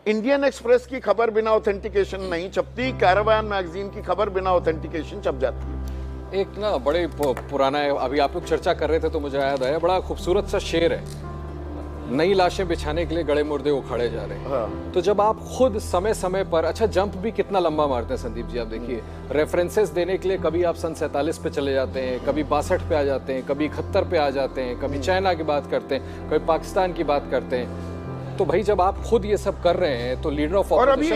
Indian express की खबर बिना ऑथेंटिकेशन नहीं छपती, कैरावान मैगजीन की खबर बिना ऑथेंटिकेशन छप जाती है। एक ना बड़े पुराना है, अभी आप लोग चर्चा कर रहे थे तो मुझे याद आया, बड़ा खूबसूरत सा शेर है, नई लाशें बिछाने के लिए गड़े मुर्दे उखाड़े जा रहे हैं। हाँ। तो जब आप खुद समय समय पर, अच्छा जंप भी कितना लंबा मारते हैं संदीप जी, आप देखिए रेफरेंसेस देने के लिए कभी आप सन 47 पे चले जाते हैं, कभी 62 पे आ जाते हैं, कभी 71 पे आ जाते हैं, कभी चाइना की बात करते हैं, कभी पाकिस्तान की बात करते हैं। तो भाई जब आप खुद ये सब कर रहे हैं तो लीडर ऑफ और अभी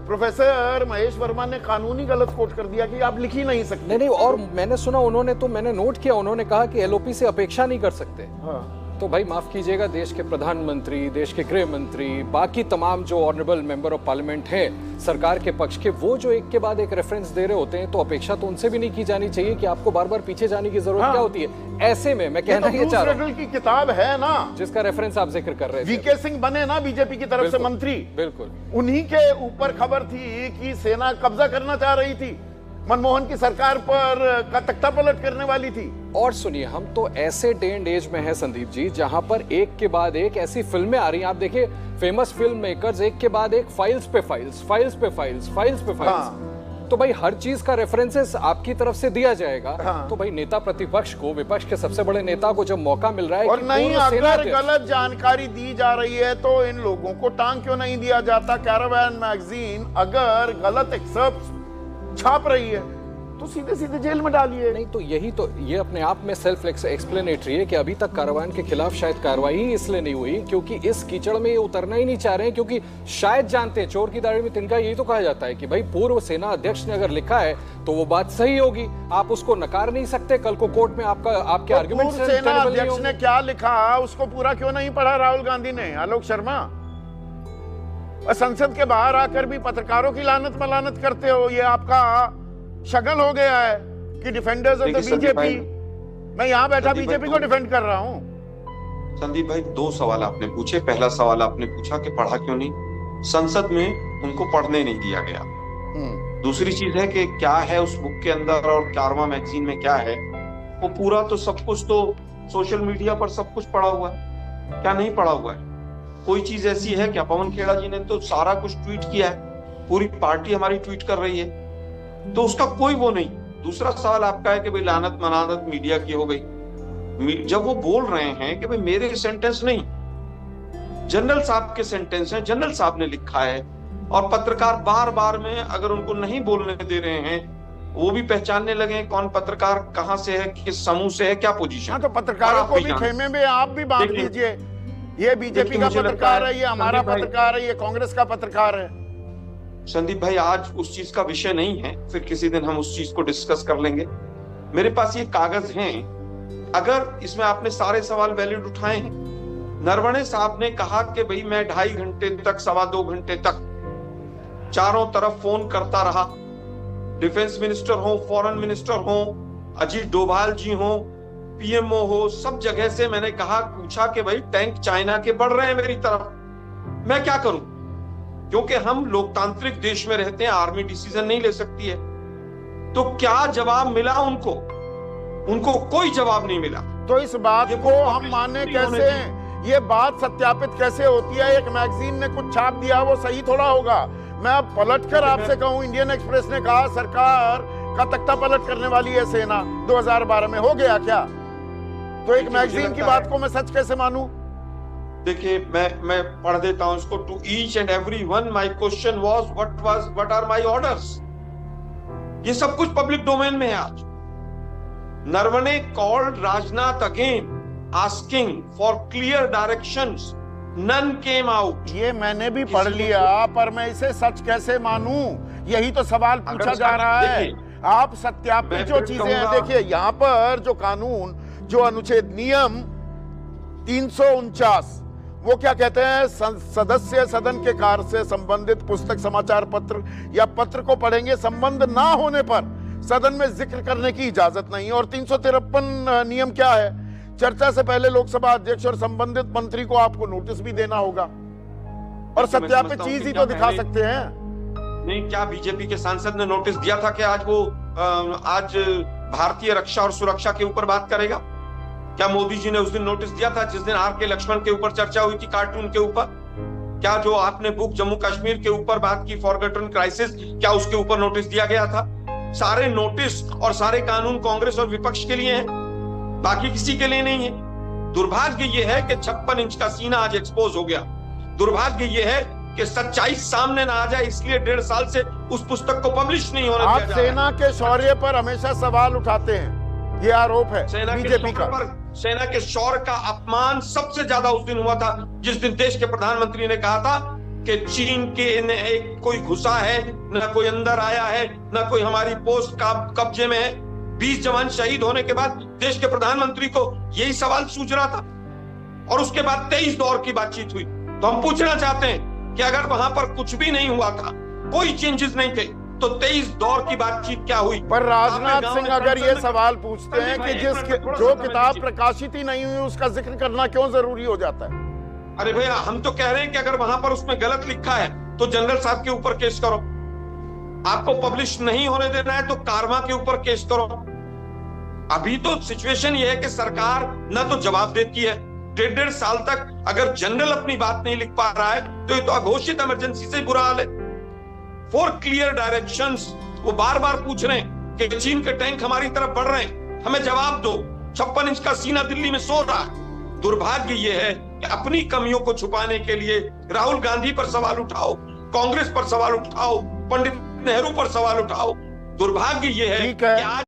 प्रोफेसर महेश वर्मा ने कानूनी गलत कोट कर दिया कि आप लिख ही नहीं सकते। नहीं, और मैंने सुना उन्होंने, तो मैंने नोट किया, उन्होंने कहा कि एलओपी से अपेक्षा नहीं कर सकते। हाँ। तो भाई माफ कीजिएगा, देश के प्रधानमंत्री, देश के गृह मंत्री, बाकी तमाम जो ऑनरेबल मेंबर ऑफ पार्लियामेंट हैं सरकार के पक्ष के, वो जो एक के बाद एक रेफरेंस दे रहे होते हैं, तो अपेक्षा तो उनसे भी नहीं की जानी चाहिए कि आपको बार बार पीछे जाने की जरूरत क्या होती है। ऐसे में मैं कहना ये चाह रहा हूं की किताब है ना, जिसका रेफरेंस आप जिक्र कर रहे थे, वीके सिंह बने ना बीजेपी की तरफ से मंत्री, बिल्कुल उन्हीं के ऊपर खबर थी कि सेना कब्जा करना चाह रही थी, मनमोहन की सरकार पर का तख्ता पलट करने वाली थी। और सुनिए, हम तो ऐसे डे एंड एज में हैं संदीप जी, जहां पर एक के बाद एक ऐसी फिल्में आ रही हैं। आप देखिए फेमस फिल्म मेकर्स एक के बाद एक फाइल्स पे फाइल्स, फाइल्स पे फाइल्स, फाइल्स पे फाइल्स। हाँ। तो भाई हर चीज का रेफरेंसेस आपकी तरफ से दिया जाएगा। हाँ। तो भाई नेता प्रतिपक्ष को, विपक्ष के सबसे बड़े नेता को जब मौका मिल रहा है और कि नहीं, अगर गलत जानकारी दी जा रही है तो इन लोगों को टांग क्यों नहीं दिया जाता? कैरावान मैगजीन अगर गलत एक्सर्प्ट छाप रही है तो सीधे सीधे जेल में डालिए। नहीं तो यही तो, ये अपने आप में सेल्फ एक्सप्लेनेटरी है कि अभी तक कैरावान के खिलाफ शायद कार्रवाई ही इसलिए नहीं हुई क्योंकि इस कीचड़ में ये उतरना ही नहीं चाह रहे हैं, क्योंकि शायद जानते हैं चोर की दाढ़ी में तिनका। यही तो कहा जाता है कि भाई पूर्व सेना अध्यक्ष ने अगर लिखा है तो वो बात सही होगी, आप उसको नकार नहीं सकते। कल को कोर्ट में आपके आर्गुमेंट सेना अध्यक्ष ने क्या लिखा उसको पूरा क्यों नहीं पढ़ा राहुल गांधी ने, आलोक शर्मा? संसद के बाहर आकर भी पत्रकारों की लानत मलानत करते हो, ये आपका शगल हो गया है कि डिफेंडर्स ऑफ द बीजेपी। मैं यहाँ बैठा बीजेपी को डिफेंड कर रहा हूँ। संदीप भाई, दो सवाल आपने पूछे। पहला सवाल आपने पूछा कि पढ़ा क्यों नहीं, संसद में उनको पढ़ने नहीं दिया गया। दूसरी चीज है कि क्या है उस बुक के अंदर और कैरावान मैगजीन में क्या है, वो पूरा तो सब कुछ तो सोशल मीडिया पर सब कुछ पड़ा हुआ है, क्या नहीं पड़ा हुआ है? कोई चीज ऐसी है क्या? पवन खेड़ा जी ने तो सारा कुछ ट्वीट किया है, पूरी पार्टी हमारी ट्वीट कर रही है, तो उसका कोई वो नहीं। दूसरा सवाल आपका है कि भाई लानत मनानत मीडिया की हो गई। जब वो बोल रहे हैं कि भाई मेरे सेंटेंस नहीं, जनरल साहब के सेंटेंस हैं, जनरल साहब ने लिखा है, और पत्रकार बार बार में अगर उनको नहीं बोलने दे रहे हैं, वो भी पहचानने लगे कौन पत्रकार कहां से है, किस समूह से है, क्या पोजीशन। हाँ, तो पत्रकारों को भी खेमे में आप भी बांध लीजिए। ये बीजेपी का पत्रकार है, ये हमारा पत्रकार है, ये कांग्रेस का पत्रकार है। संदीप भाई, आज उस चीज का विषय नहीं है, फिर किसी दिन हम उस चीज को डिस्कस कर लेंगे। मेरे पास ये कागज हैं, अगर इसमें आपने सारे सवाल वैलिड उठाए हैं। नरवणे साहब ने कहा कि भाई मैं 2.5 घंटे तक, 2.25 घंटे तक चारों तरफ फोन करता रहा, डिफेंस मिनिस्टर हो, फॉरेन मिनिस्टर हो, अजीत डोभाल जी हो, पीएमओ हो, सब जगह से मैंने कहा, पूछा कि भाई टैंक चाइना के बढ़ रहे हैं मेरी तरफ, मैं क्या करूं? क्योंकि हम लोकतांत्रिक देश में रहते हैं, आर्मी डिसीजन नहीं ले सकती है। तो क्या जवाब मिला उनको? उनको कोई जवाब नहीं मिला। तो इस बात को हम माने कैसे? ये बात सत्यापित कैसे होती है? एक मैगजीन ने कुछ छाप दिया, वो सही थोड़ा होगा। मैं अब पलटकर आपसे कहूं, इंडियन एक्सप्रेस ने कहा सरकार का तख्ता पलट करने वाली है सेना, 2012 में हो गया क्या? तो एक मैगजीन की बात को मैं सच कैसे मानूं? देखिए, मैं पढ़ देता हूं इसको। To each and every one my question was what are my orders. ये सब कुछ पब्लिक डोमेन में है आज। Naravane called Rajnath again asking for clear directions, none came out. ये मैंने भी पढ़ लिया, पर मैं इसे सच कैसे मानूं? यही तो सवाल पूछा जा रहा है। आप सत्यापित जो चीजें हैं, देखिए यहाँ पर जो कानून, जो अनुच्छेद नियम 349, वो क्या कहते हैं? सदस्य सदन के कार्य से संबंधित पुस्तक, समाचार पत्र या पत्र को पढ़ेंगे, संबंध ना होने पर सदन में जिक्र करने की इजाजत नहीं। और 353 नियम क्या है? चर्चा से पहले लोकसभा अध्यक्ष और संबंधित मंत्री को आपको नोटिस भी देना होगा, और सत्यापित चीज ही तो दिखा सकते हैं। नहीं, क्या बीजेपी के सांसद ने नोटिस दिया था कि आज भारतीय रक्षा और सुरक्षा के ऊपर बात करेगा? क्या मोदी जी ने उस दिन नोटिस दिया था जिस दिन आर के लक्ष्मण के ऊपर चर्चा हुई थी, कार्टून के ऊपर? क्या जो आपने बुक जम्मू कश्मीर के ऊपर बात की, फॉरगॉटन क्राइसिस, क्या उसके ऊपर नोटिस दिया गया था? सारे नोटिस और सारे कानून कांग्रेस और विपक्ष के लिए हैं, बाकी किसी के लिए नहीं है। दुर्भाग्य यह है कि 56 इंच का सीना आज एक्सपोज हो गया। दुर्भाग्य यह है कि सच्चाई सामने ना आ जाए, इसलिए 1.5 साल से उस पुस्तक को पब्लिश नहीं होने दिया जा रहा है। सेना के शौर्य पर हमेशा सवाल उठाते हैं, ये आरोप है बीजेपी का। सेना के शौर्य का अपमान सबसे ज्यादा उस दिन हुआ था जिस दिन देश के प्रधानमंत्री ने कहा था कि चीन के एक कोई घुसा है, न कोई अंदर आया है, न कोई हमारी पोस्ट का कब्जे में है। 20 जवान शहीद होने के बाद देश के प्रधानमंत्री को यही सवाल सूझ रहा था, और उसके बाद 23 दौर की बातचीत हुई। तो हम पूछना चाहते हैं कि अगर वहां पर कुछ भी नहीं हुआ था, कोई चेंजेस नहीं थे, तो 23 दौर की बातचीत क्या हुई? पर राजनाथ सिंह अगर ये सवाल पूछते हैं कि जो किताब प्रकाशित ही नहीं हुई उसका जिक्र करना क्यों जरूरी हो जाता है? अरे भैया, हम तो कह रहे हैं कि अगर वहां पर उसमें गलत लिखा है तो जनरल साहब के ऊपर केस करो। आपको पब्लिश नहीं होने देना है तो कारवा के ऊपर केस करो। अभी तो सिचुएशन ये है कि सरकार न तो जवाब देती है, 1.5 साल तक अगर जनरल अपनी बात नहीं लिख पा रहा है तो ये तो अघोषित इमरजेंसी से बुरा हाल है। 4 क्लियर डायरेक्शंस, वो बार बार पूछ रहे हैं कि चीन के टैंक हमारी तरफ बढ़ रहे हैं, हमें जवाब दो। 56 इंच का सीना दिल्ली में सो रहा है। दुर्भाग्य ये है कि अपनी कमियों को छुपाने के लिए राहुल गांधी पर सवाल उठाओ, कांग्रेस पर सवाल उठाओ, पंडित नेहरू पर सवाल उठाओ। दुर्भाग्य ये है कि आज